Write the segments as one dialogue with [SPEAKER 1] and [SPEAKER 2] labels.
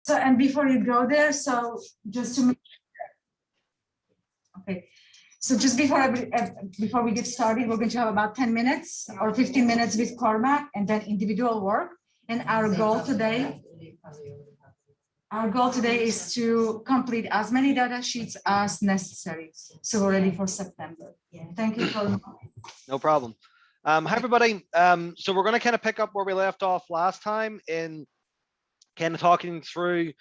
[SPEAKER 1] So, and before you go there, so just to make okay. So just before we get started, we're going to have about 10 minutes or 15 minutes with Cormac and then individual work. And our goal today is to complete as many data sheets as necessary. So we're ready for September. Thank you, Cormac.
[SPEAKER 2] No problem. Hi, everybody. So we're going to kind of pick up where we left off last time in kind of talking through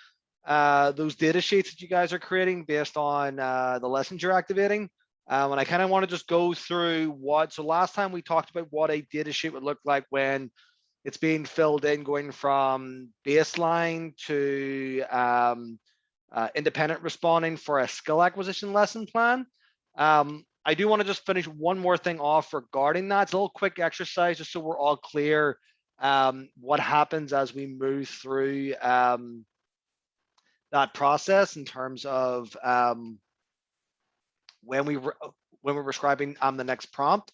[SPEAKER 2] those data sheets that you guys are creating based on the lessons you're activating. And I kind of want to just go through so last time we talked about what a data sheet would look like when it's being filled in, going from baseline to independent responding for a skill acquisition lesson plan. I do want to just finish one more thing off regarding that. It's a little quick exercise just so we're all clear what happens as we move through that process in terms of when we're prescribing the next prompt.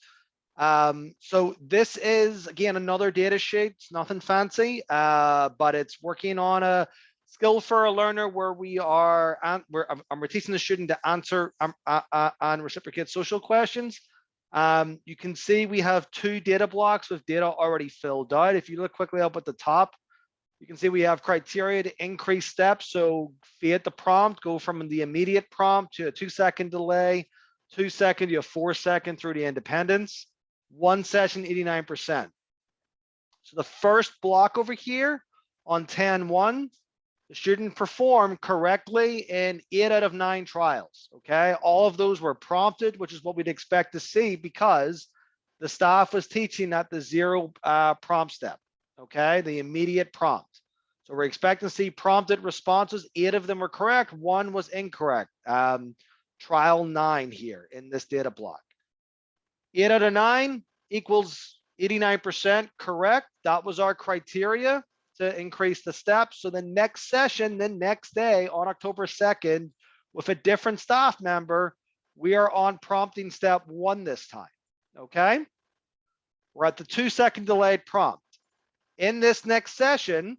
[SPEAKER 2] So this is again another data sheet. It's nothing fancy, but it's working on a skill for a learner where we're teaching the student to answer and reciprocate social questions. You can see we have 2 data blocks with data already filled out. If you look quickly up at the top, you can see we have criteria to increase steps. So via the prompt, go from the immediate prompt to a 2-second delay, 2-second to a 4-second through the independence. 1 session, 89%. So the first block over here on 10-1, the student performed correctly in 8 out of 9 trials. Okay, all of those were prompted, which is what we'd expect to see because the staff was teaching at the 0 prompt step. Okay, the immediate prompt. So we're expecting to see prompted responses. 8 of them were correct, 1 was incorrect. Trial 9 here in this data block. 8 out of 9 equals 89% correct. That was our criteria to increase the steps. So the next session, the next day on October 2nd, with a different staff member, we are on prompting step 1 this time. Okay, we're at the 2-second delayed prompt. In this next session,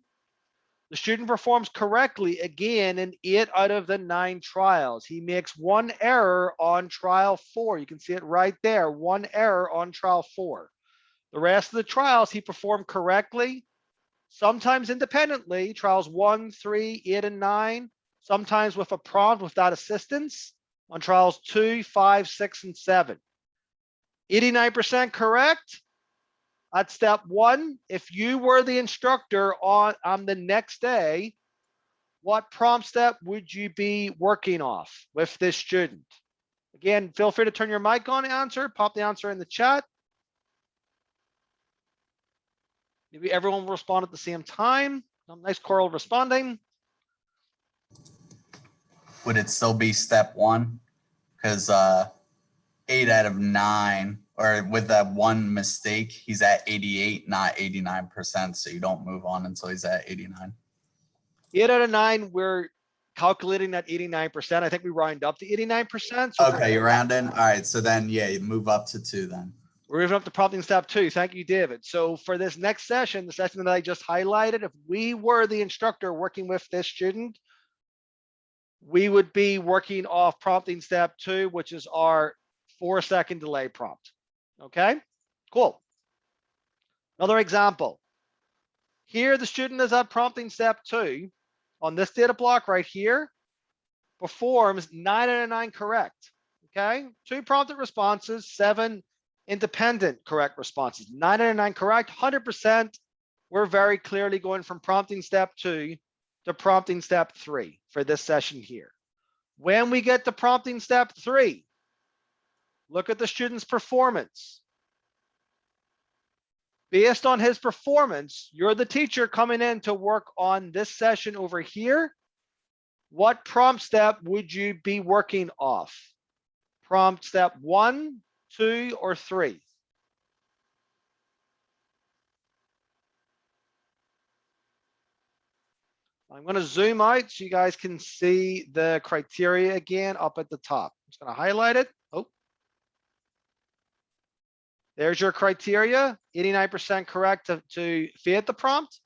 [SPEAKER 2] the student performs correctly again in 8 out of the 9 trials. He makes 1 error on trial 4. You can see it right there, 1 error on trial 4. The rest of the trials he performed correctly, sometimes independently, trials 1, 3, 8, and 9, sometimes with a prompt without assistance on trials 2, 5, 6, and 7. 89% correct. At step 1, if you were the instructor on the next day, what prompt step would you be working off with this student? Again, feel free to turn your mic on, answer, pop the answer in the chat. Maybe everyone will respond at the same time. Nice Coral responding.
[SPEAKER 3] Would it still be step 1? Because 8 out of 9, or with that 1 mistake, he's at 88, not 89%. So you don't move on until he's at 89.
[SPEAKER 2] 8 out of 9, we're calculating that 89%. I think we round up to 89%. So
[SPEAKER 3] okay, you round in. All right. So then, yeah, you move up to 2 then.
[SPEAKER 2] We're moving up to prompting step 2. Thank you, David. So for this next session, the session that I just highlighted, if we were the instructor working with this student, we would be working off prompting step 2, which is our 4-second delay prompt. Okay, cool. Another example. Here, the student is at prompting step 2 on this data block right here, performs 9 out of 9 correct. Okay, 2 prompted responses, 7 independent correct responses, 9 out of 9 correct, 100%. We're very clearly going from prompting step 2 to prompting step 3 for this session here. When we get to prompting step 3, look at the student's performance. Based on his performance, you're the teacher coming in to work on this session over here. What prompt step would you be working off? Prompt step 1, 2, or 3? I'm going to zoom out so you guys can see the criteria again up at the top. I'm just going to highlight it. Oh, there's your criteria. 89% correct to fit the prompt.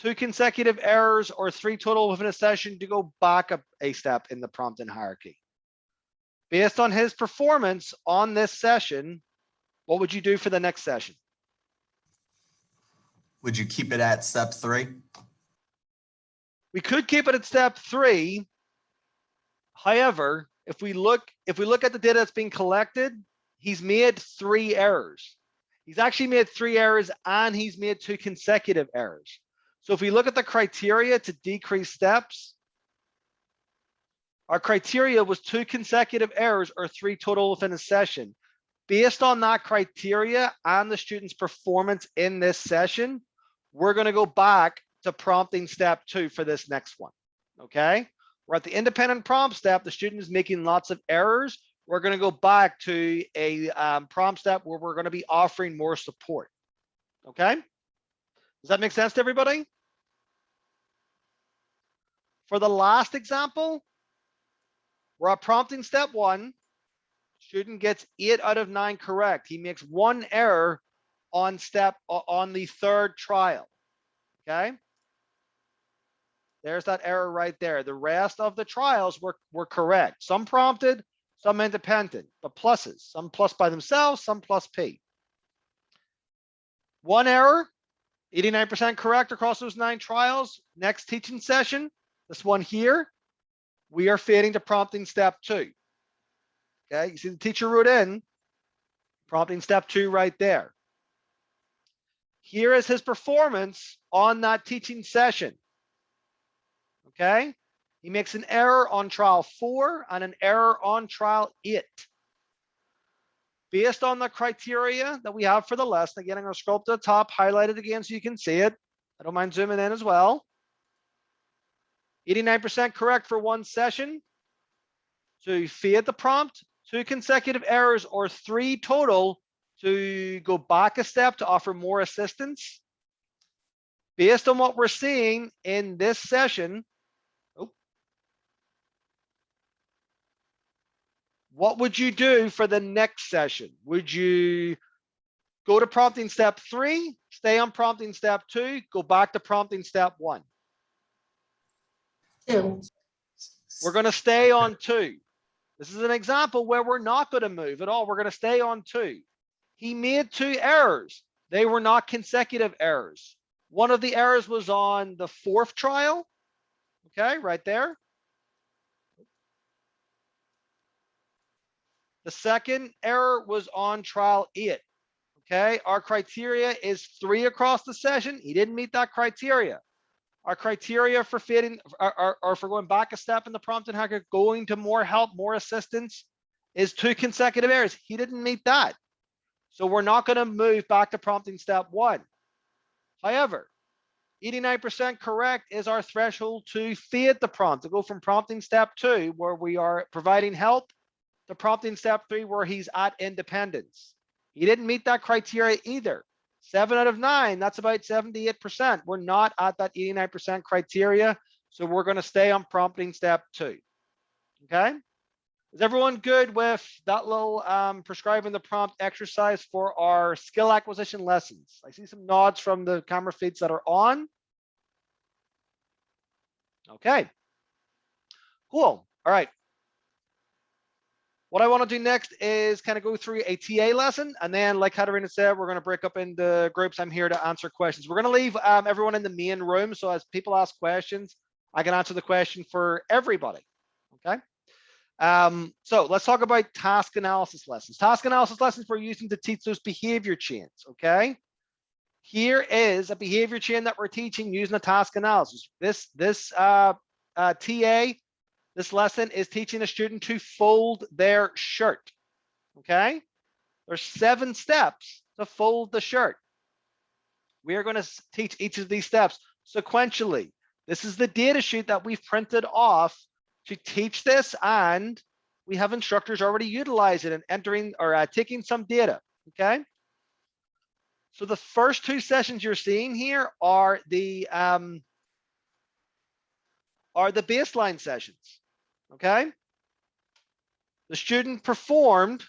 [SPEAKER 2] 2 consecutive errors, or 3 total within a session to go back up a step in the prompting hierarchy. Based on his performance on this session, what would you do for the next session?
[SPEAKER 3] Would you keep it at step 3?
[SPEAKER 2] We could keep it at step 3. However, if we look at the data that's being collected, he's made 3 errors. He's actually made 3 errors, and he's made 2 consecutive errors. So if we look at the criteria to decrease steps, our criteria was 2 consecutive errors or 3 total within a session. Based on that criteria and the student's performance in this session, we're going to go back to prompting step 2 for this next one. Okay, we're at the independent prompt step. The student is making lots of errors. We're going to go back to a prompt step where we're going to be offering more support. Okay, does that make sense to everybody? For the last example, we're at prompting step 1. Student gets 8 out of 9 correct. He makes 1 error on the 3rd trial. Okay, there's that error right there. The rest of the trials were correct. Some prompted, some independent, but pluses. Some plus by themselves, some plus P. 1 error, 89% correct across those 9 trials. Next teaching session, this one here, we are fading to prompting step 2. Okay, you see the teacher wrote in prompting step 2 right there. Here is his performance on that teaching session. Okay, he makes an error on trial 4 and an error on trial 8. Based on the criteria that we have for the lesson, again, I'm going to scroll up to the top, highlight it again so you can see it. I don't mind zooming in as well. 89% correct for 1 session. So you fade the prompt, 2 consecutive errors or 3 total to go back a step to offer more assistance. Based on what we're seeing in this session, what would you do for the next session? Would you go to prompting step 3, stay on prompting step 2, go back to prompting step 1?
[SPEAKER 1] 2.
[SPEAKER 2] We're going to stay on 2. This is an example where we're not going to move at all. We're going to stay on 2. He made 2 errors. They were not consecutive errors. One of the errors was on the 4th trial. Okay, right there. The second error was on trial 8. Okay, our criteria is 3 across the session. He didn't meet that criteria. Our criteria for fitting or for going back a step in the prompting hierarchy, going to more help, more assistance, is 2 consecutive errors. He didn't meet that. So we're not going to move back to prompting step 1. However, 89% correct is our threshold to fade the prompt, to go from prompting step 2, where we are providing help, to prompting step 3, where he's at independence. He didn't meet that criteria either. 7 out of 9, that's about 78%. We're not at that 89% criteria, so we're going to stay on prompting step 2. Okay, is everyone good with that little prescribing the prompt exercise for our skill acquisition lessons? I see some nods from the camera feeds that are on. Okay, cool. All right. What I want to do next is kind of go through a TA lesson, and then, like Katarina said, we're going to break up into groups. I'm here to answer questions. We're going to leave everyone in the main room, so as people ask questions, I can answer the question for everybody. Okay. So let's talk about task analysis lessons. Task analysis lessons we're using to teach those behavior chains. Okay. Here is a behavior chain that we're teaching using a task analysis. This TA. This lesson is teaching a student to fold their shirt. Okay, there's 7 steps to fold the shirt. We are going to teach each of these steps sequentially. This is the data sheet that we've printed off to teach this, and we have instructors already utilize it and entering or taking some data. Okay, so the first 2 sessions you're seeing here are the baseline sessions. Okay, the student performed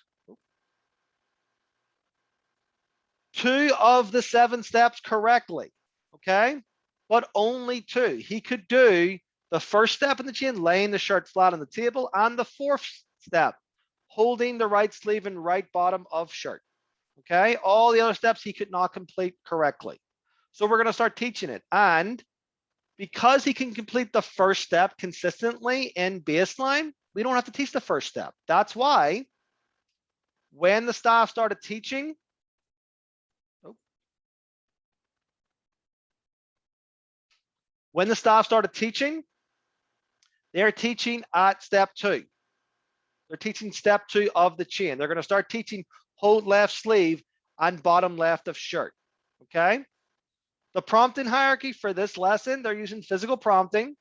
[SPEAKER 2] 2 of the 7 steps correctly. Okay, but only 2. He could do the first step in the chain, laying the shirt flat on the table, and the 4th step, holding the right sleeve and right bottom of shirt. Okay, all the other steps he could not complete correctly. So we're going to start teaching it. And because he can complete the first step consistently in baseline, we don't have to teach the first step. That's why when the staff started teaching, they're teaching at step 2. They're teaching step 2 of the chain. They're going to start teaching hold left sleeve and bottom left of shirt. Okay. The prompting hierarchy for this lesson, they're using physical prompting,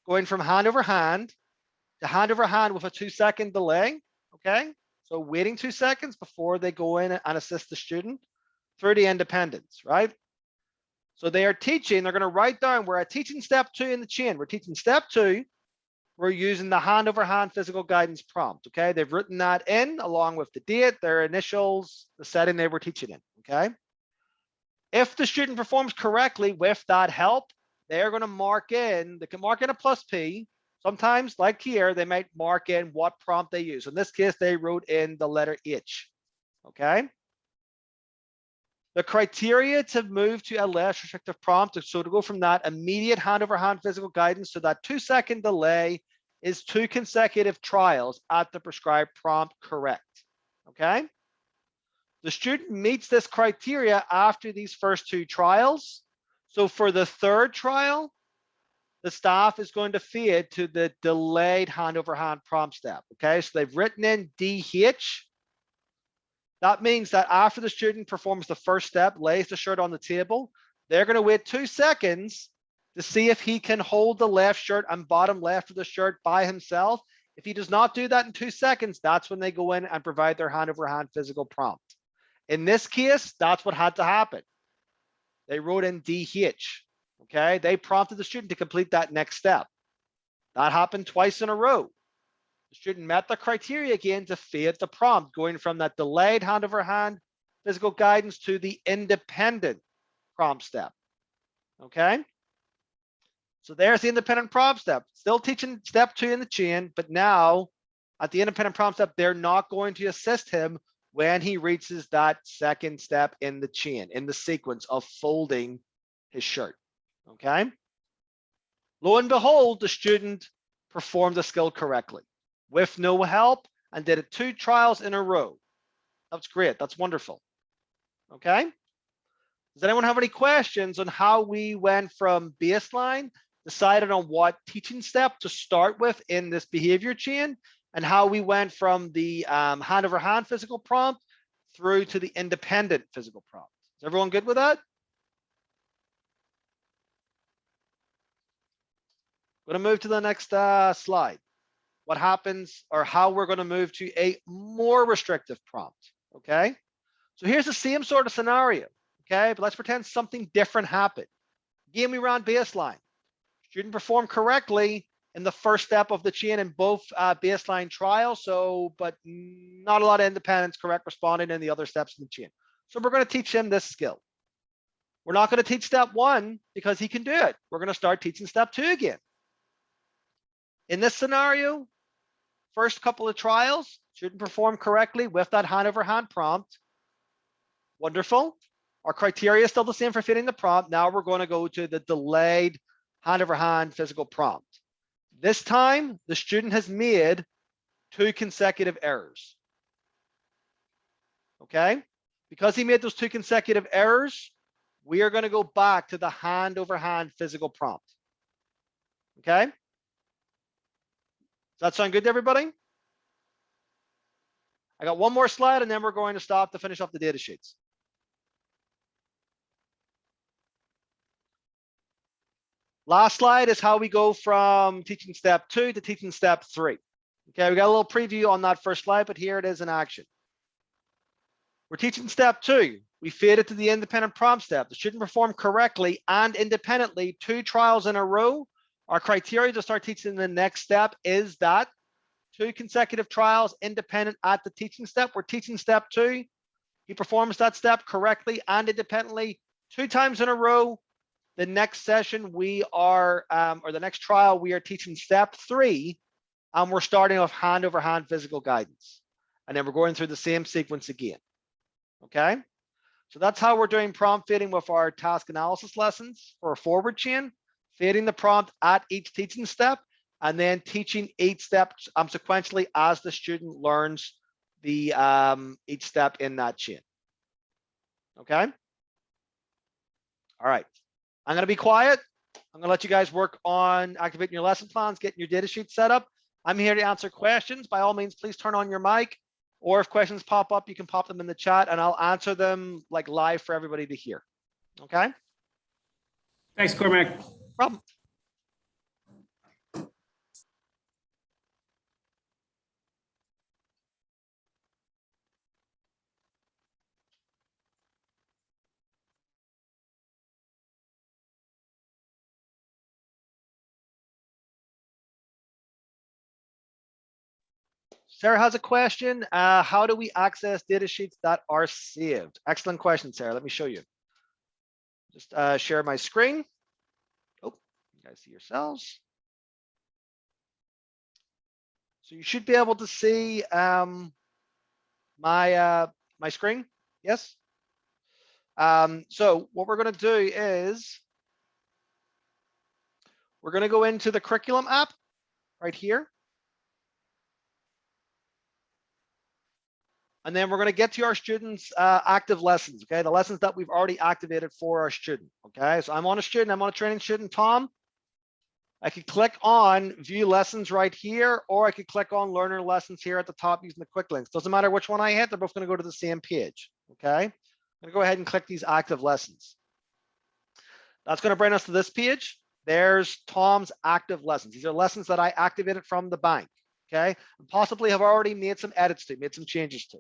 [SPEAKER 2] going from hand over hand to hand over hand with a 2-second delay. Okay. So waiting 2 seconds before they go in and assist the student through the independence, right? So they are teaching, they're going to write down, we're at teaching step 2 in the chain. We're teaching step 2. We're using the hand over hand physical guidance prompt. Okay. They've written that in along with the date, their initials, the setting they were teaching in. Okay. If the student performs correctly with that help, they're going to mark in, they can mark in a plus P. Sometimes, like here, they might mark in what prompt they use. In this case, they wrote in the letter H. Okay. The criteria to move to a less restrictive prompt, so to go from that immediate hand over hand physical guidance to that 2-second delay, is 2 consecutive trials at the prescribed prompt correct. Okay. The student meets this criteria after these first 2 trials. So for the 3rd trial, the staff is going to fade to the delayed hand over hand prompt step. Okay, so they've written in DH. That means that after the student performs the first step, lays the shirt on the table, they're going to wait 2 seconds to see if he can hold the left shirt and bottom left of the shirt by himself. If he does not do that in 2 seconds, that's when they go in and provide their hand over hand physical prompt. In this case, that's what had to happen. They wrote in DH. Okay, they prompted the student to complete that next step. That happened twice in a row. The student met the criteria again to fade the prompt, going from that delayed hand over hand physical guidance to the independent prompt step. Okay, so there's the independent prompt step. Still teaching step 2 in the chain, but now at the independent prompt step, they're not going to assist him when he reaches that 2nd step in the chain, in the sequence of folding his shirt. Okay. Lo and behold, the student performed the skill correctly with no help and did it 2 trials in a row. That's great. That's wonderful. Okay. Does anyone have any questions on how we went from baseline, decided on what teaching step to start with in this behavior chain, and how we went from the hand over hand physical prompt through to the independent physical prompt? Is everyone good with that? I'm going to move to the next slide. What happens, or how we're going to move to a more restrictive prompt. Okay. So here's the same sort of scenario. Okay. But let's pretend something different happened. Again, we ran baseline. Student performed correctly in the first step of the chain in both baseline trials. So, but not a lot of independence correct responding in the other steps in the chain. So we're going to teach him this skill. We're not going to teach step 1 because he can do it. We're going to start teaching step 2 again. In this scenario, first couple of trials, student perform correctly with that hand over hand prompt. Wonderful. Our criteria is still the same for fitting the prompt. Now we're going to go to the delayed hand over hand physical prompt. This time, the student has made 2 consecutive errors. Okay. Because he made those 2 consecutive errors, we are going to go back to the hand over hand physical prompt. Okay. Does that sound good to everybody? I got one more slide and then we're going to stop to finish off the data sheets. Last slide is how we go from teaching step 2 to teaching step 3. Okay, we got a little preview on that first slide, but here it is in action. We're teaching step 2. We fade it to the independent prompt step. The student performed correctly and independently 2 trials in a row. Our criteria to start teaching the next step is that 2 consecutive trials independent at the teaching step. We're teaching step 2. He performs that step correctly and independently 2 times in a row The next session we are, or the next trial, we are teaching step 3, and we're starting off hand over hand physical guidance. And then we're going through the same sequence again. Okay. So that's how we're doing prompt fitting with our task analysis lessons for a forward chain, fitting the prompt at each teaching step, and then teaching each step sequentially as the student learns the each step in that chain. Okay. All right. I'm going to be quiet. I'm going to let you guys work on activating your lesson plans, getting your data sheet set up. I'm here to answer questions. By all means, please turn on your mic, or if questions pop up, you can pop them in the chat and I'll answer them like live for everybody to hear. Okay.
[SPEAKER 4] Thanks, Cormac.
[SPEAKER 2] Problem. Sarah has a question. How do we access data sheets that are saved? Excellent question, Sarah. Let me show you. Just share my screen. Oh, you guys see yourselves. So you should be able to see my screen. Yes. So what we're going to do is we're going to go into the curriculum app right here. And then we're going to get to our students' active lessons, okay? The lessons that we've already activated for our student, okay? So I'm on a student, I'm on a training student, Tom. I could click on view lessons right here, or I could click on learner lessons here at the top using the quick links. Doesn't matter which one I hit, they're both going to go to the same page, okay? I'm going to go ahead and click these active lessons. That's going to bring us to this page. There's Tom's active lessons. These are lessons that I activated from the bank, okay? And possibly have already made some edits to, made some changes to.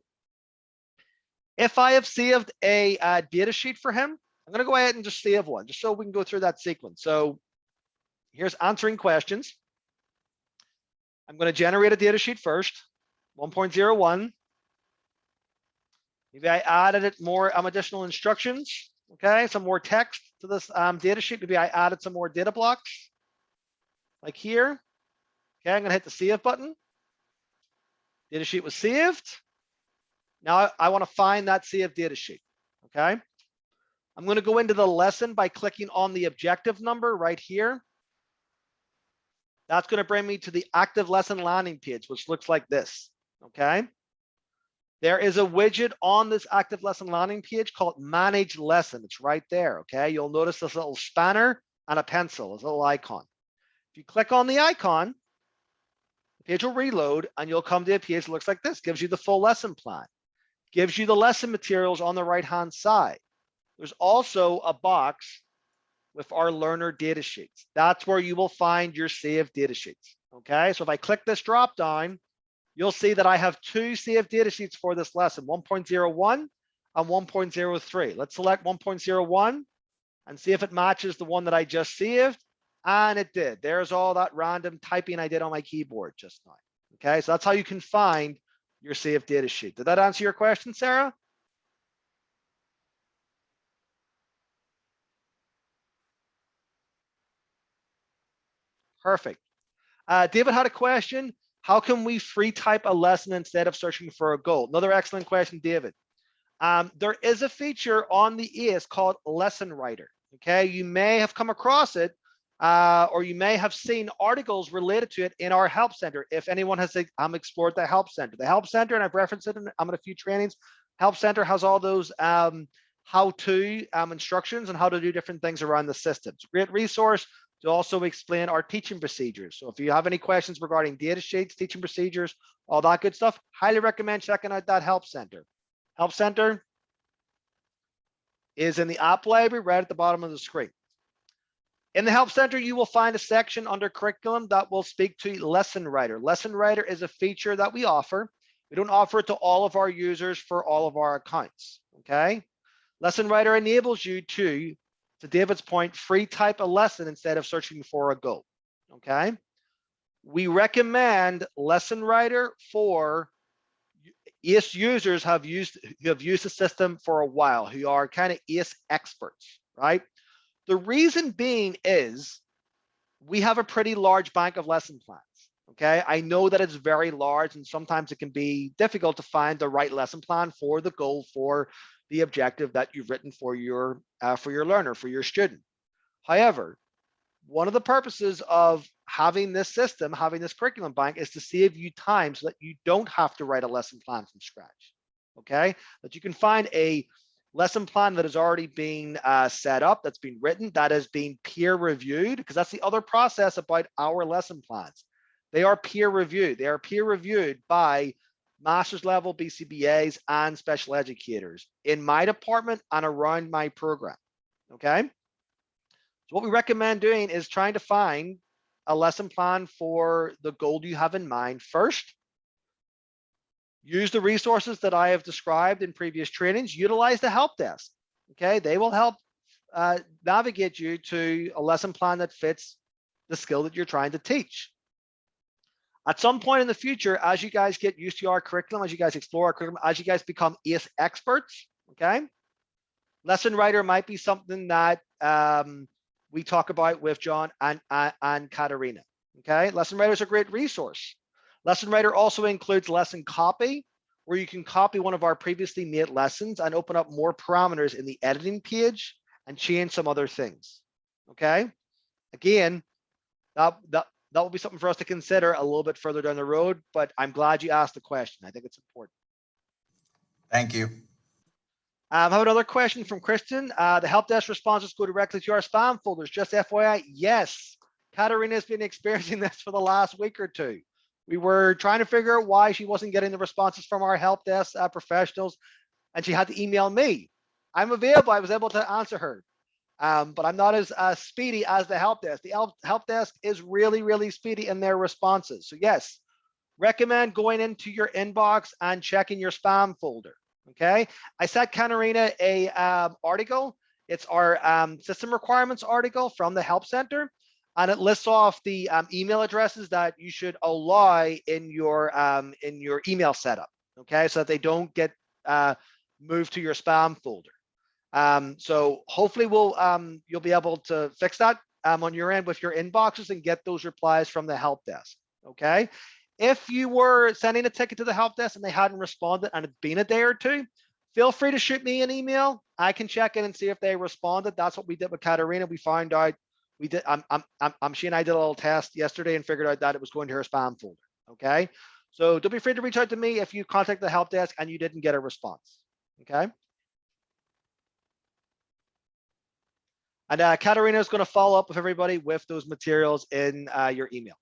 [SPEAKER 2] If I have saved a data sheet for him, I'm going to go ahead and just save one, just so we can go through that sequence. So here's answering questions. I'm going to generate a data sheet first, 1.01. Maybe I added it more additional instructions, okay? Some more text to this data sheet. Maybe I added some more data blocks, like here. Okay, I'm going to hit the save button. Data sheet was saved. Now I want to find that saved data sheet, okay? I'm going to go into the lesson by clicking on the objective number right here. That's going to bring me to the active lesson landing page, which looks like this, okay? There is a widget on this active lesson landing page called Manage Lesson. It's right there, okay? You'll notice this little spanner and a pencil, this little icon. If you click on the icon, the page will reload and you'll come to a page that looks like this. Gives you the full lesson plan. Gives you the lesson materials on the right-hand side. There's also a box with our learner data sheets. That's where you will find your saved data sheets, okay? So if I click this drop down, you'll see that I have 2 saved data sheets for this lesson, 1.01 and 1.03. Let's select 1.01 and see if it matches the one that I just saved. And it did. There's all that random typing I did on my keyboard just now, okay? So that's how you can find your saved data sheet. Did that answer your question, Sarah? Perfect. David had a question. How can we free type a lesson instead of searching for a goal? Another excellent question, David. There is a feature on the ACE called Lesson Writer. Okay, you may have come across it, or you may have seen articles related to it in our help center. If anyone has explored the help center, and I've referenced it in a few trainings. Help center has all those how-to instructions on how to do different things around the system. It's a great resource to also explain our teaching procedures. So if you have any questions regarding data sheets, teaching procedures, all that good stuff, highly recommend checking out that help center. Help center is in the app library right at the bottom of the screen. In the help center, you will find a section under curriculum that will speak to Lesson Writer. Lesson Writer is a feature that we offer. We don't offer it to all of our users for all of our accounts, okay? Lesson Writer enables you to David's point, free type a lesson instead of searching for a goal, okay? We recommend Lesson Writer for ACE users who have used the system for a while, who are kind of ACE experts, right? The reason being is we have a pretty large bank of lesson plans. Okay, I know that it's very large and sometimes it can be difficult to find the right lesson plan for the goal, for the objective that you've written for your learner, for your student. However, one of the purposes of having this system, having this curriculum bank, is to save you time so that you don't have to write a lesson plan from scratch. Okay, that you can find a lesson plan that has already been set up, that's been written, that has been peer reviewed, because that's the other process about our lesson plans. They are peer reviewed. They are peer reviewed by master's level BCBAs and special educators in my department and around my program. Okay. So what we recommend doing is trying to find a lesson plan for the goal you have in mind first. Use the resources that I have described in previous trainings. Utilize the help desk. Okay, they will help navigate you to a lesson plan that fits the skill that you're trying to teach. At some point in the future, as you guys get used to our curriculum, as you guys explore our curriculum, as you guys become ACE experts, okay, lesson writer might be something that we talk about with John and Katerina. Okay, lesson writer is a great resource. Lesson writer also includes lesson copy, where you can copy one of our previously made lessons and open up more parameters in the editing page and change some other things. Okay, again, that will be something for us to consider a little bit further down the road, but I'm glad you asked the question. I think it's important.
[SPEAKER 3] Thank you.
[SPEAKER 2] I have another question from Kristen. The help desk responses go directly to our spam folders. Just FYI, yes. Katerina has been experiencing this for the last week or two. We were trying to figure out why she wasn't getting the responses from our help desk professionals, and she had to email me. I'm available. I was able to answer her, but I'm not as speedy as the help desk. The help desk is really, really speedy in their responses. So yes, recommend going into your inbox and checking your spam folder. Okay, I sent Katerina a article. It's our system requirements article from the Help Center, and it lists off the email addresses that you should allow in your email setup. Okay, so that they don't get moved to your spam folder. So hopefully you'll be able to fix that on your end with your inboxes and get those replies from the help desk. Okay. If you were sending a ticket to the help desk and they hadn't responded and it's been a day or two, feel free to shoot me an email. I can check in and see if they responded. That's what we did with Katerina. We found out she and I did a little test yesterday and figured out that it was going to her spam folder. Okay. So don't be afraid to reach out to me if you contact the help desk and you didn't get a response. Okay. And Katerina is going to follow up with everybody with those materials in your email.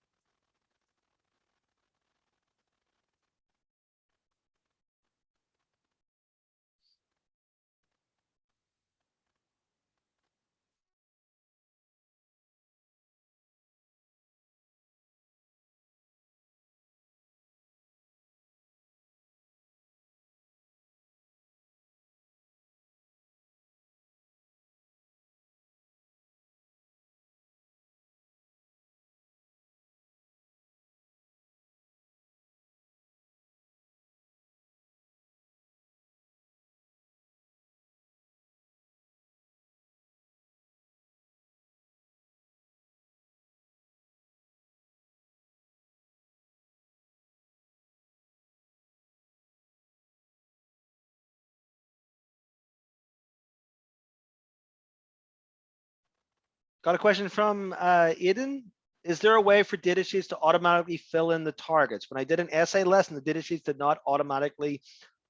[SPEAKER 2] Got a question from Eden. Is there a way for data sheets to automatically fill in the targets? When I did an essay lesson, the data sheets did not automatically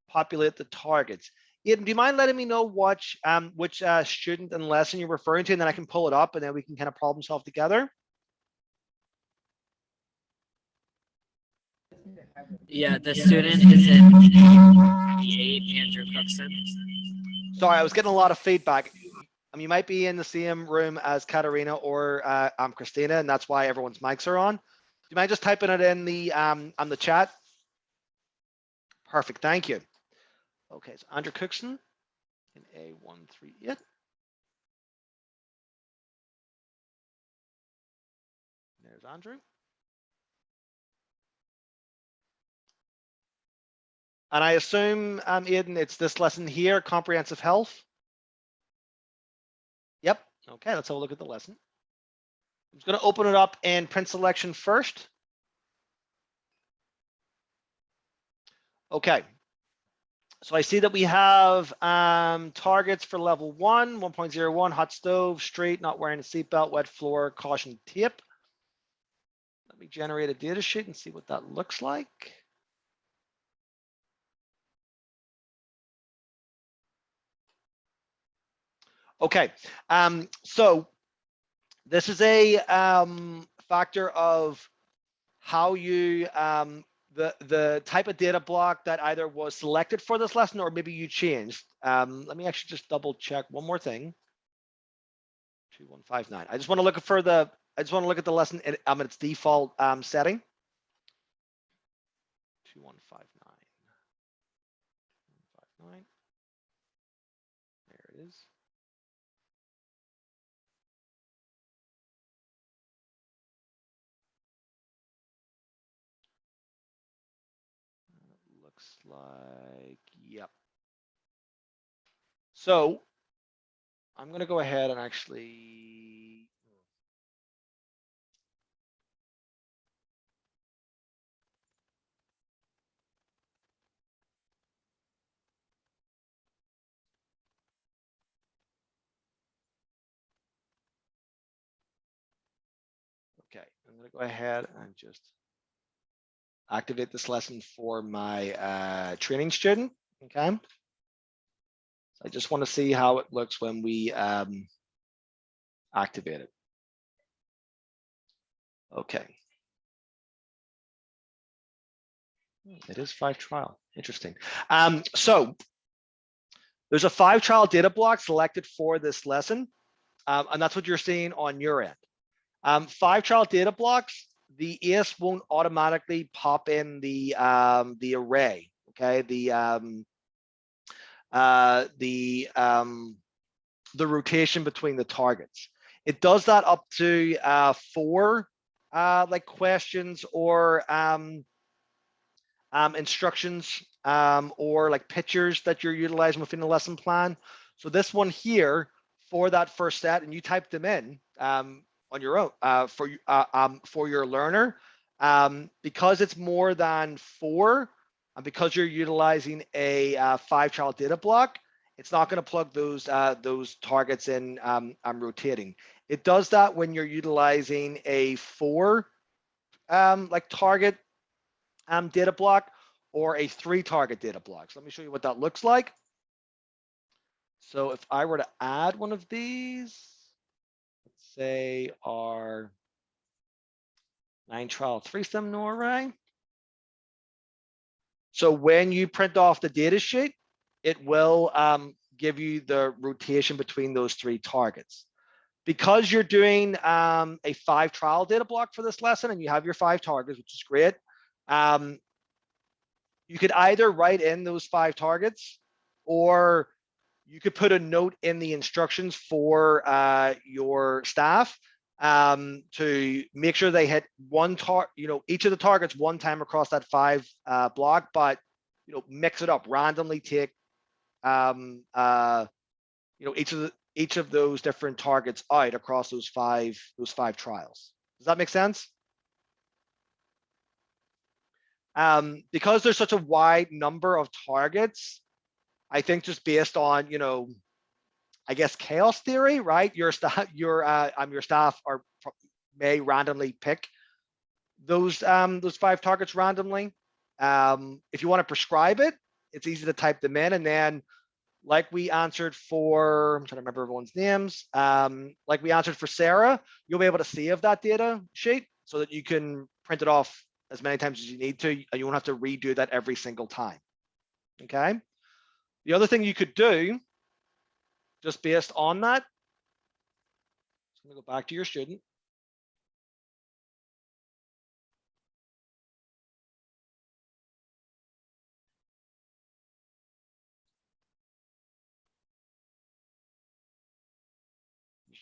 [SPEAKER 2] populate the targets. Eden, do you mind letting me know which student and lesson you're referring to, and then I can pull it up and then we can kind of problem solve together?
[SPEAKER 5] Yeah, the student is in 8, Andrew Cookson.
[SPEAKER 2] Sorry, I was getting a lot of feedback. You might be in the same room as Katerina or Christina, and that's why everyone's mics are on. Do you mind just typing it in the on the chat? Perfect, thank you. Okay, so Andrew Cookson in A138. There's Andrew. And I assume, Aidan, it's this lesson here, comprehensive health. Yep, Okay, let's have a look at the lesson. I'm just going to open it up in print selection first. Okay. So I see that we have targets for level 1, 1.01, hot stove, straight, not wearing a seatbelt, wet floor, caution tape. Let me generate a data sheet and see what that looks like. Okay, so this is a factor of how you the type of data block that either was selected for this lesson or maybe you changed. Let me actually just double check one more thing. 2159. I just want to look for the. I just want to look at the lesson in its default setting. 2159. 2159. There it is. Looks like, yep. So I'm going to go ahead and actually. Okay, I'm going to go ahead and just activate this lesson for my training student. Okay. So I just want to see how it looks when we activate it. Okay. It is 5 trial. Interesting. So there's a 5 trial data block selected for this lesson, and that's what you're seeing on your end. 5 trial data blocks, the ACE won't automatically pop in the array. Okay, the rotation between the targets. It does that up to 4 like questions or instructions or like pictures that you're utilizing within the lesson plan. So this one here for that first set, and you type them in on your own for your learner, because it's more than 4, and because you're utilizing a 5 child data block, it's not going to plug those targets in rotating. It does that when you're utilizing a 4 like target data block or a 3 target data block. So let me show you what that looks like. So if I were to add one of these, let's say our 9 trial 3 seminal array. So when you print off the data sheet, it will give you the rotation between those 3 targets. Because you're doing a 5 trial data block for this lesson and you have your 5 targets, which is great, you could either write in those 5 targets, or you could put a note in the instructions for your staff to make sure they hit each of the targets 1 time across that 5 block, but mix it up, randomly take each of those different targets out across those five trials. Does that make sense? Because there's such a wide number of targets, I think just based on, I guess chaos theory, right? Your staff may randomly pick those 5 targets randomly. If you want to prescribe it, it's easy to type them in, and then like we answered for, I'm trying to remember everyone's names. Like we answered for Sarah, you'll be able to save that data sheet so that you can print it off as many times as you need to, and you won't have to redo that every single time. Okay. The other thing you could do, just based on that, I'm going to go back to your student.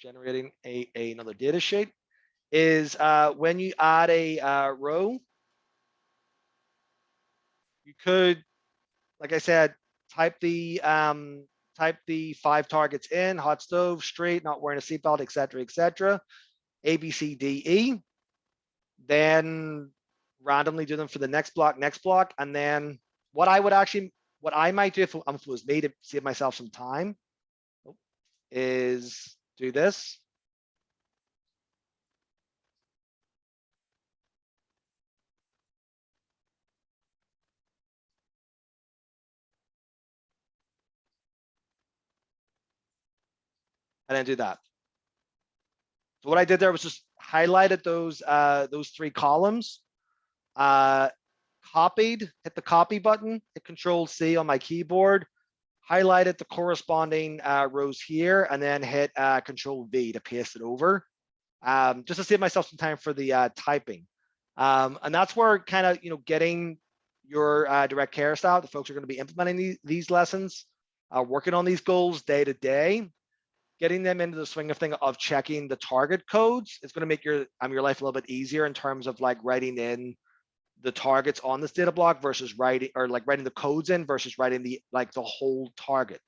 [SPEAKER 2] Generating another data sheet is when you add a row, you could, like I said, type the type the 5 targets in: hot stove, straight, not wearing a seatbelt, etc., A, B, C, D, E. Then randomly do them for the next block, and then what I might do if it was me to save myself some time is do this. And then do that. So what I did there was just highlighted those 3 columns, copied, hit the copy button, hit Control-C on my keyboard, highlighted the corresponding rows here, and then hit Control-V to paste it over, just to save myself some time for the typing. And that's where kind of, getting your direct care style, the folks are going to be implementing these lessons, working on these goals day to day, getting them into the swing of checking the target codes. It's going to make your life a little bit easier in terms of like writing in the targets on this data block versus writing the codes in versus writing the whole target.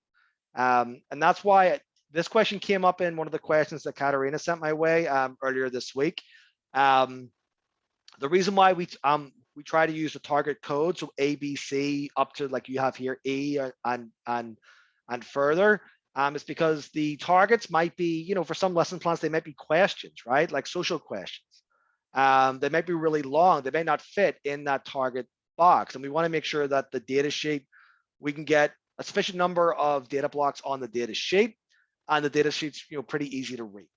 [SPEAKER 2] And that's why this question came up in one of the questions that Katarina sent my way earlier this week. The reason why we try to use the target code, so A, B, C, up to like you have here E and further, is because the targets might be, for some lesson plans, they might be questions, right? Like social questions. They might be really long. They may not fit in that target box. And we want to make sure that the data sheet, we can get a sufficient number of data blocks on the data sheet, and the data sheet's, pretty easy to read.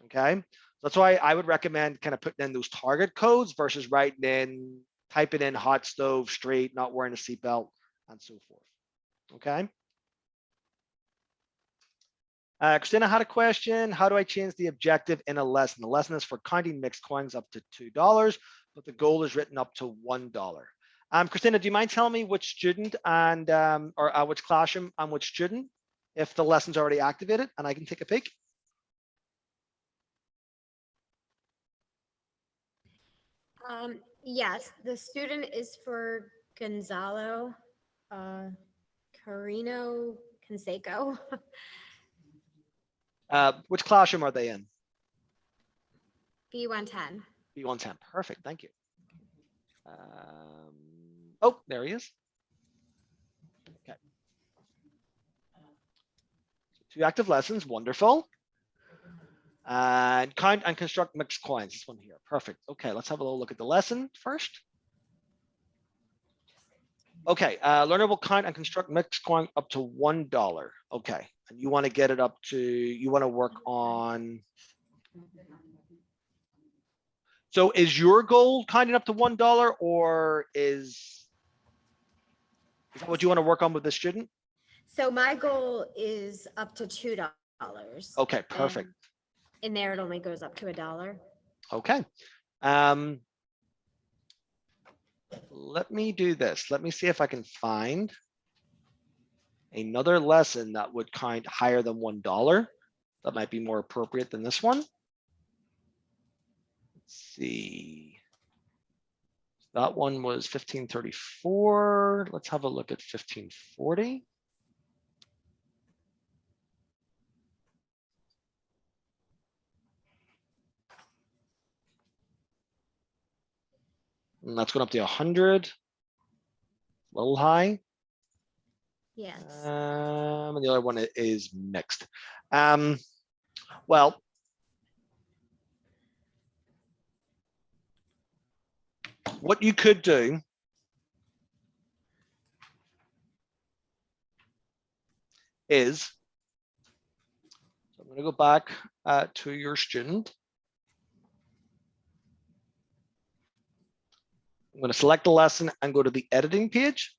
[SPEAKER 2] Okay. So that's why I would recommend kind of putting in those target codes versus typing in hot stove, straight, not wearing a seatbelt, and so forth. Okay. Christina had a question. How do I change the objective in a lesson? The lesson is for counting mixed coins up to $2, but the goal is written up to $1. Christina, do you mind telling me which student and or which classroom and which student, if the lesson's already activated, and I can take a peek?
[SPEAKER 6] Yes, the student is for Gonzalo Carino Canseco.
[SPEAKER 2] Which classroom are they in?
[SPEAKER 6] B110.
[SPEAKER 2] B110. Perfect. Thank you. Oh, there he is. Okay. 2 active lessons. Wonderful. And count and construct mixed coins. This one here. Perfect. Okay, let's have a little look at the lesson first. Okay, learner will count and construct mixed coin up to $1. Okay, and you want to get it up to, you want to work on. So is your goal counting up to $1, or is that what you want to work on with the student?
[SPEAKER 6] So my goal is up to $2.
[SPEAKER 2] Okay, perfect.
[SPEAKER 6] In there, it only goes up to $1.
[SPEAKER 2] Okay. Let me do this. Let me see if I can find another lesson that would count higher than $1. That might be more appropriate than this one. Let's see. That one was 1534. Let's have a look at 1540. And that's going up to 100. A little high.
[SPEAKER 6] Yes.
[SPEAKER 2] And the other one is mixed. Well, what you could do is, so I'm going to go back to your student. I'm going to select the lesson and go to the editing page.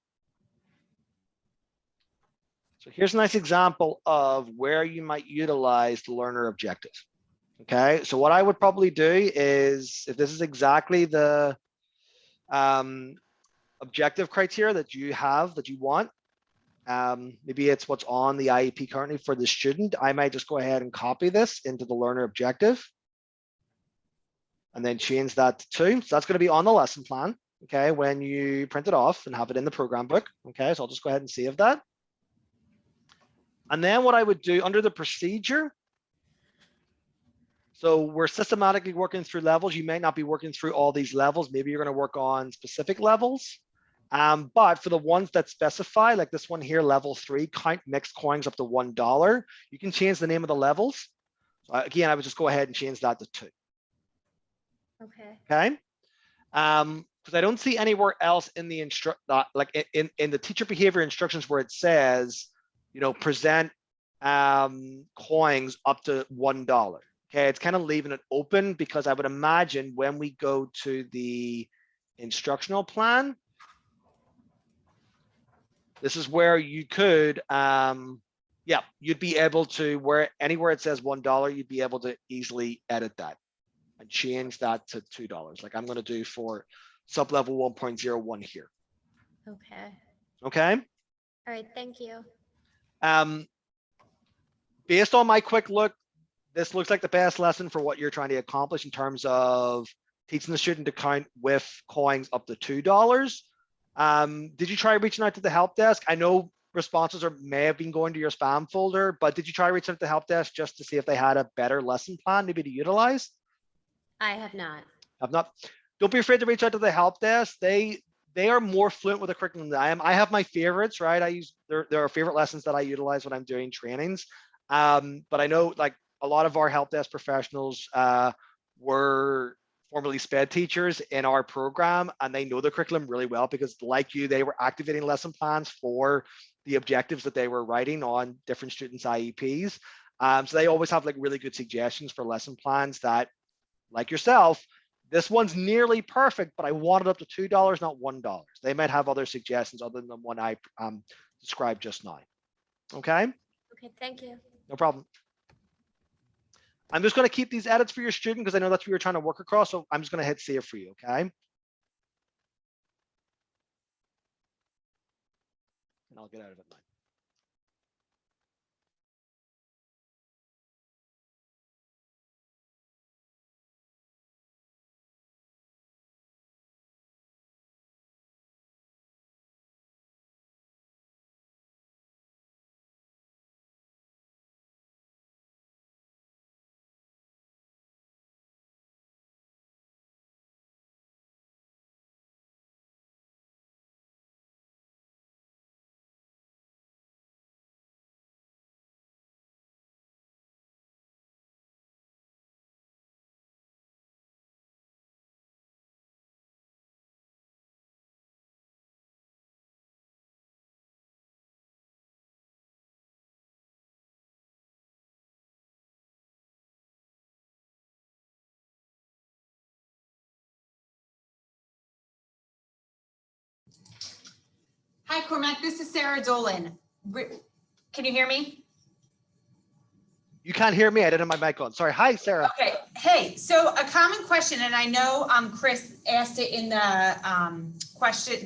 [SPEAKER 2] So here's a nice example of where you might utilize the learner objective. Okay, so what I would probably do is, if this is exactly the objective criteria that you have, that you want, maybe it's what's on the IEP currently for the student, I might just go ahead and copy this into the learner objective and then change that to 2. So that's going to be on the lesson plan, okay, when you print it off and have it in the program book. Okay, so I'll just go ahead and save that. And then what I would do under the procedure, so we're systematically working through levels. You may not be working through all these levels. Maybe you're going to work on specific levels. But for the ones that specify, like this one here, level 3, count mixed coins up to $1, you can change the name of the levels. So again, I would just go ahead and change that to 2.
[SPEAKER 6] Okay.
[SPEAKER 2] Okay. Because I don't see anywhere else in the like in the teacher behavior instructions where it says, you know, present coins up to $1. Okay, it's kind of leaving it open because I would imagine when we go to the instructional plan, this is where you could, yeah, you'd be able to, where anywhere it says $1, you'd be able to easily edit that and change that to $2. Like I'm going to do for sublevel 1.01 here.
[SPEAKER 6] Okay.
[SPEAKER 2] Okay.
[SPEAKER 6] All right. Thank you.
[SPEAKER 2] Based on my quick look, this looks like the best lesson for what you're trying to accomplish in terms of teaching the student to count with coins up to $2. Did you try reaching out to the help desk? I know responses may have been going to your spam folder, but did you try reaching out to the help desk just to see if they had a better lesson plan maybe to utilize?
[SPEAKER 6] I have not.
[SPEAKER 2] I've not. Don't be afraid to reach out to the help desk. They are more fluent with the curriculum than I am. I have my favorites, right? There are favorite lessons that I utilize when I'm doing trainings. But I know like a lot of our help desk professionals were formerly SPED teachers in our program, and they know the curriculum really well because like you, they were activating lesson plans for the objectives that they were writing on different students' IEPs. So they always have like really good suggestions for lesson plans that, like yourself, this one's nearly perfect, but I want it up to $2, not $1. They might have other suggestions other than the one I described just now. Okay.
[SPEAKER 6] Okay. Thank you.
[SPEAKER 2] No problem. I'm just going to keep these edits for your student because I know that's what you're trying to work across. So I'm just going to hit save for you. Okay. And I'll get out of it now.
[SPEAKER 7] Hi, Cormac. This is Sarah Dolan. Can you hear me?
[SPEAKER 2] You can't hear me. I didn't have my mic on. Sorry. Hi, Sarah.
[SPEAKER 7] Okay. Hey, so a common question, and I know Chris asked it in the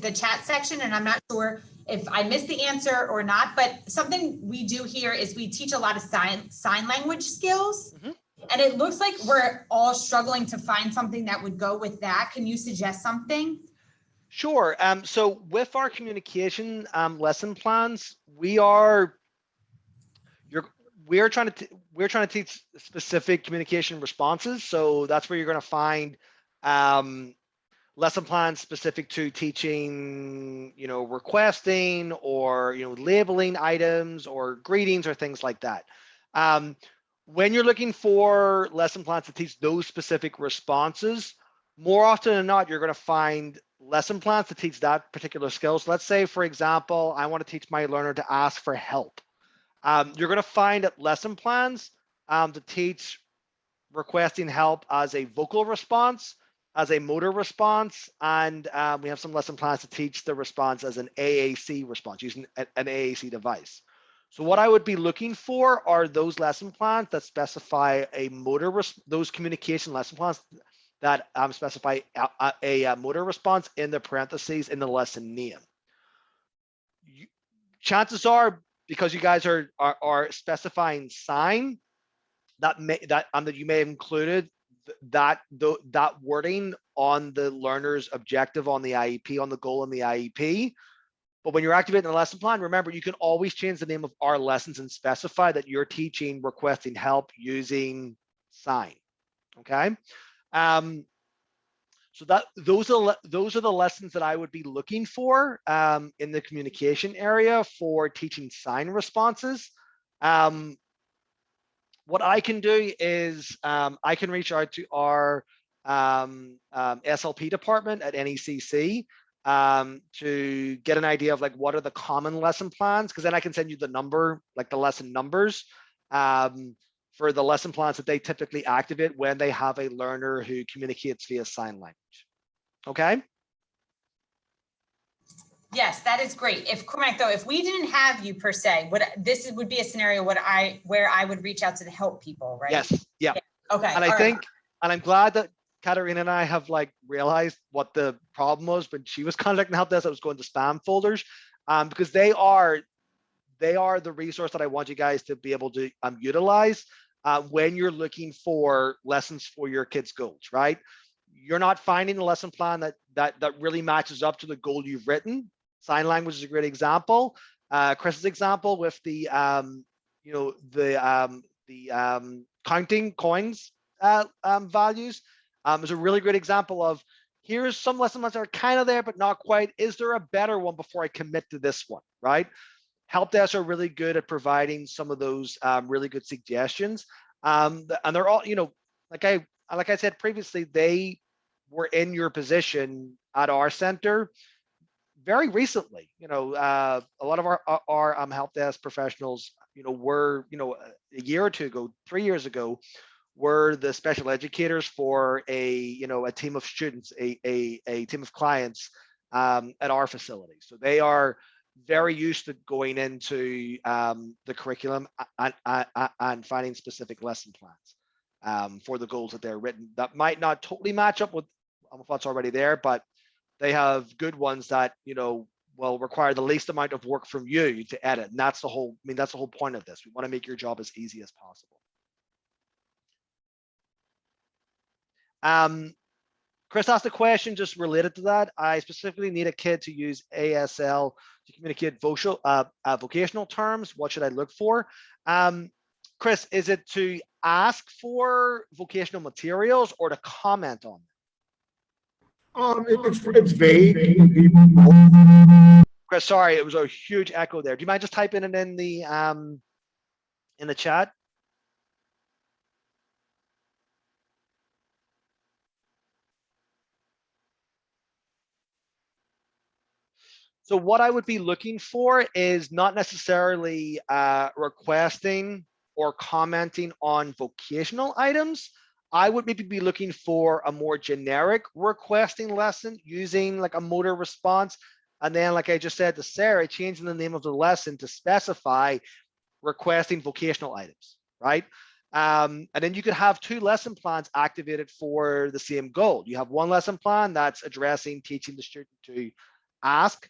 [SPEAKER 7] the chat section, and I'm not sure if I missed the answer or not, but something we do here is we teach a lot of sign language skills. Mm-hmm. And it looks like we're all struggling to find something that would go with that. Can you suggest something?
[SPEAKER 2] Sure. So with our communication lesson plans, we're trying to teach specific communication responses. So that's where you're going to find lesson plans specific to teaching, you know, requesting or, you know, labeling items or greetings or things like that. When you're looking for lesson plans to teach those specific responses, more often than not, you're going to find lesson plans to teach that particular skill. So let's say, for example, I want to teach my learner to ask for help. You're going to find that lesson plans to teach requesting help as a vocal response, as a motor response, and we have some lesson plans to teach the response as an AAC response using an AAC device. So what I would be looking for are those lesson plans that specify a motor, those communication lesson plans that specify a motor response in the parentheses in the lesson name. Chances are, because you guys are specifying sign, that you may have included that wording on the learner's objective on the IEP, on the goal in the IEP. But when you're activating the lesson plan, remember, you can always change the name of our lessons and specify that you're teaching, requesting help using sign. Okay. So that those are the lessons that I would be looking for in the communication area for teaching sign responses. What I can do is I can reach out to our SLP department at NECC to get an idea of like what are the common lesson plans, because then I can send you the number, like the lesson numbers for the lesson plans that they typically activate when they have a learner who communicates via sign language. Okay.
[SPEAKER 7] Yes, that is great. If Cormac, though, if we didn't have you per se, would be a scenario where I would reach out to the help people, right?
[SPEAKER 2] Yes. Yeah.
[SPEAKER 7] Okay.
[SPEAKER 2] And I think, and I'm glad that Katarina and I have like realized what the problem was when she was contacting help desk. I was going to spam folders because they are the resource that I want you guys to be able to utilize when you're looking for lessons for your kids' goals, right? You're not finding the lesson plan that really matches up to the goal you've written. Sign language is a great example. Chris's example with the counting coins values is a really great example of here's some lesson plans that are kind of there but not quite. Is there a better one before I commit to this one, right? Help desks are really good at providing some of those really good suggestions. And they're all, like I said previously, they were in your position at our center very recently. A lot of our help desk professionals, were, a year or two ago, 3 years ago, were the special educators for a team of students, a team of clients at our facility. So they are very used to going into the curriculum and finding specific lesson plans for the goals that they're written that might not totally match up with what's already there, but they have good ones that will require the least amount of work from you to edit. And that's the whole point of this. We want to make your job as easy as possible. Chris asked a question just related to that. I specifically need a kid to use ASL to communicate vocational terms. What should I look for? Chris, is it to ask for vocational materials or to comment on them?
[SPEAKER 8] It's vague.
[SPEAKER 2] Chris, sorry, it was a huge echo there. Do you mind just typing it in the chat? So what I would be looking for is not necessarily requesting or commenting on vocational items. I would maybe be looking for a more generic requesting lesson using like a motor response. And then, like I just said to Sarah, changing the name of the lesson to specify requesting vocational items, right? And then you could have 2 lesson plans activated for the same goal. You have one lesson plan that's addressing teaching the student to ask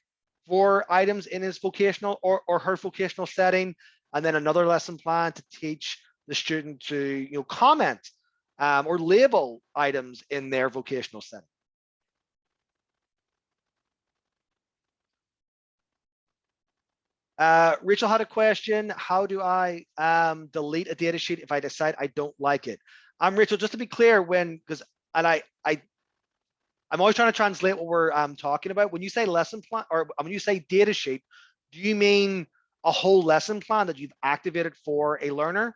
[SPEAKER 2] for items in his vocational or her vocational setting, and then another lesson plan to teach the student to comment or label items in their vocational setting. Rachel had a question. How do I delete a data sheet if I decide I don't like it? Rachel, just to be clear, I'm always trying to translate what we're talking about. When you say lesson plan or when you say data sheet, do you mean a whole lesson plan that you've activated for a learner?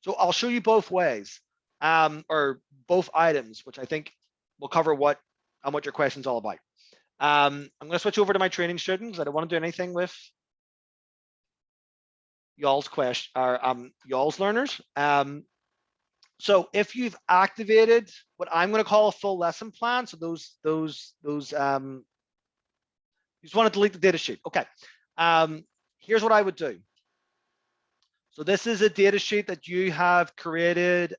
[SPEAKER 2] So I'll show you both ways, or both items, which I think will cover what your question's all about. I'm going to switch over to my training students. I don't want to do anything with y'all's question or y'all's learners. So if you've activated what I'm going to call a full lesson plan, so those you just want to delete the data sheet. Okay. Here's what I would do. So this is a data sheet that you have created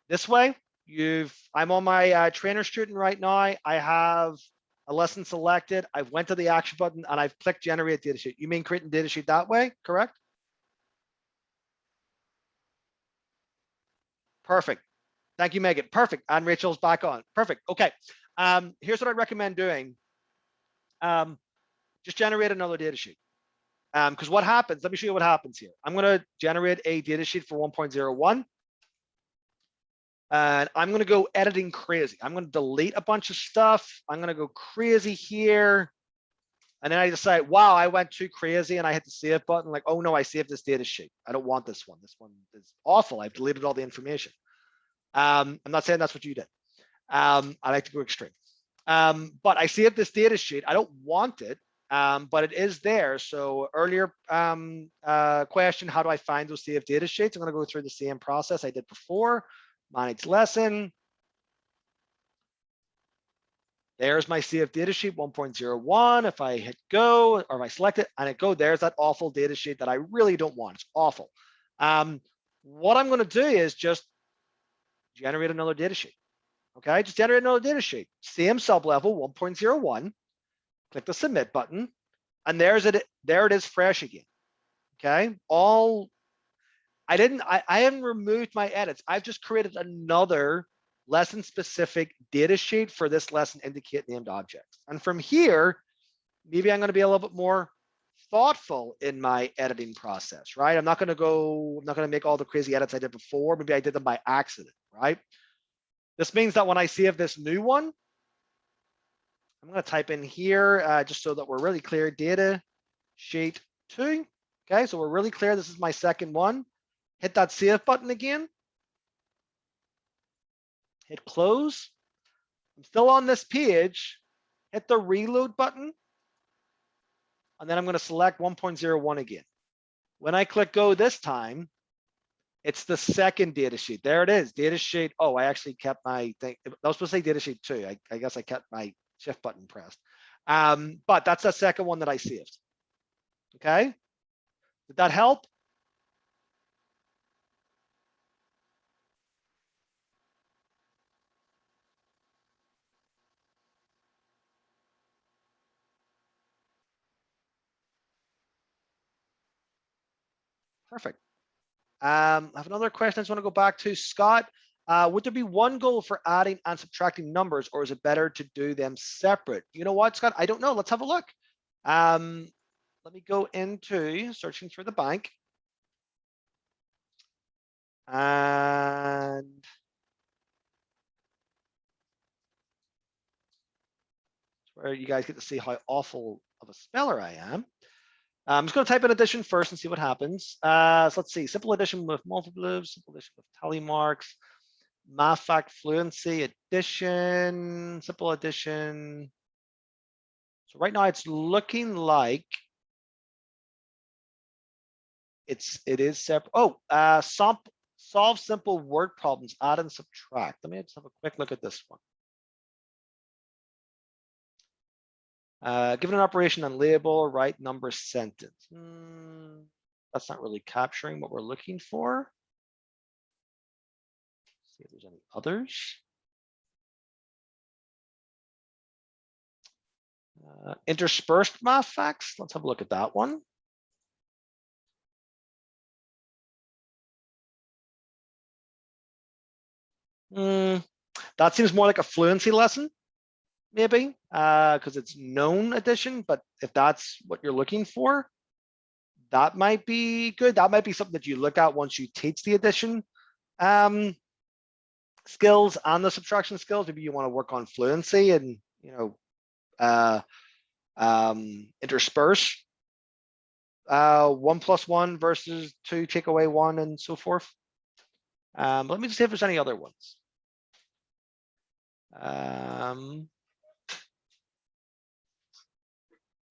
[SPEAKER 2] this way. I'm on my trainer student right now. I have a lesson selected. I went to the action button and I've clicked generate data sheet. You mean creating data sheet that way, correct? Perfect. Thank you, Megan. Perfect. And Rachel's back on. Perfect. Okay. Here's what I recommend doing. Just generate another data sheet. Because what happens, let me show you what happens here. I'm going to generate a data sheet for 1.01. And I'm going to go editing crazy. I'm going to delete a bunch of stuff. I'm going to go crazy here. And then I decide, wow, I went too crazy and I hit the save button. Like, oh no, I saved this data sheet. I don't want this one. This one is awful. I've deleted all the information. I'm not saying that's what you did. I like to go extreme. But I saved this data sheet. I don't want it, but it is there. So earlier question, how do I find those saved data sheets? I'm going to go through the same process I did before. Manage lesson. There's my saved data sheet 1.01. If I hit go or if I select it and it go, there's that awful data sheet that I really don't want. It's awful. What I'm going to do is just generate another data sheet. Okay, just generate another data sheet. Same sublevel 1.01. Click the submit button, and there it is, fresh again. Okay, I haven't removed my edits. I've just created another lesson specific data sheet for this lesson indicate named objects. And from here, maybe I'm going to be a little bit more thoughtful in my editing process, right? I'm not going to make all the crazy edits I did before. Maybe I did them by accident, right? This means that when I save this new one, I'm going to type in here just so that we're really clear, data sheet 2. Okay, so we're really clear. This is my second one. Hit that save button again. Hit close. I'm still on this page. Hit the reload button. And then I'm going to select 1.01 again. When I click go this time, it's the second data sheet. There it is, data sheet. Oh, I actually kept my thing. I was supposed to say data sheet 2. I guess I kept my shift button pressed. But that's the second one that I saved. Okay, did that help? Perfect. I have another question I just want to go back to. Scott, would there be one goal for adding and subtracting numbers, or is it better to do them separate? You know what, Scott? I don't know. Let's have a look. Let me go into searching for the bank. And where you guys get to see how awful of a speller I am. I'm just going to type in addition first and see what happens. So let's see, simple addition with multiplies, simple addition with tally marks, math fact fluency addition, simple addition. So right now it's looking like it is separate. Oh, solve simple word problems, add and subtract. Let me just have a quick look at this one. Given an operation on label, write number sentence. That's not really capturing what we're looking for. Let's see if there's any others. Interspersed math facts. Let's have a look at that one. That seems more like a fluency lesson. Maybe because it's known addition, but if that's what you're looking for, that might be good. That might be something that you look at once you teach the addition skills and the subtraction skills. Maybe you want to work on fluency and intersperse 1 + 1 versus 2 take away 1 and so forth. Let me just see if there's any other ones.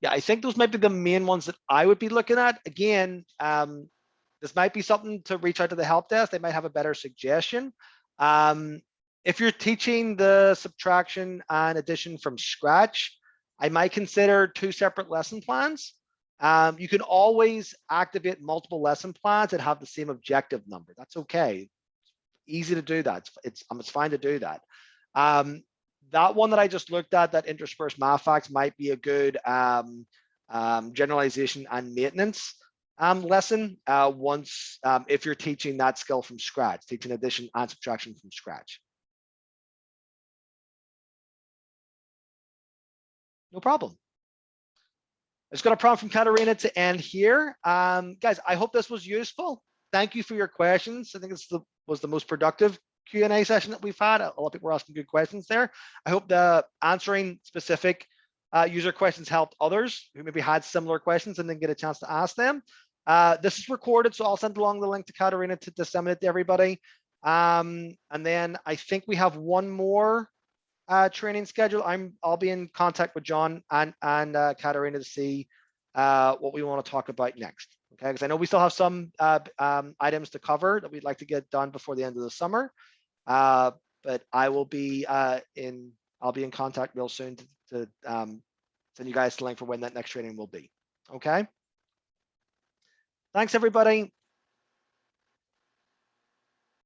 [SPEAKER 2] Yeah, I think those might be the main ones that I would be looking at. Again, this might be something to reach out to the help desk. They might have a better suggestion. If you're teaching the subtraction and addition from scratch, I might consider 2 separate lesson plans. You can always activate multiple lesson plans that have the same objective number. That's okay. easy to do that. It's fine to do that. That one that I just looked at, that interspersed math facts, might be a good generalization and maintenance lesson once if you're teaching that skill from scratch, teaching addition and subtraction from scratch. No problem. I just got a prompt from Katarina to end here. Guys, I hope this was useful. Thank you for your questions. I think this was the most productive Q&A session that we've had. A lot of people were asking good questions there. I hope the answering specific user questions helped others who maybe had similar questions and didn't get a chance to ask them. This is recorded, so I'll send along the link to Katarina to disseminate to everybody. And then I think we have one more training schedule. I'll be in contact with John and Katarina to see what we want to talk about next. Okay, because I know we still have some items to cover that we'd like to get done before the end of the summer. But I will be I'll be in contact real soon to send you guys the link for when that next training will be. Okay. Thanks, everybody.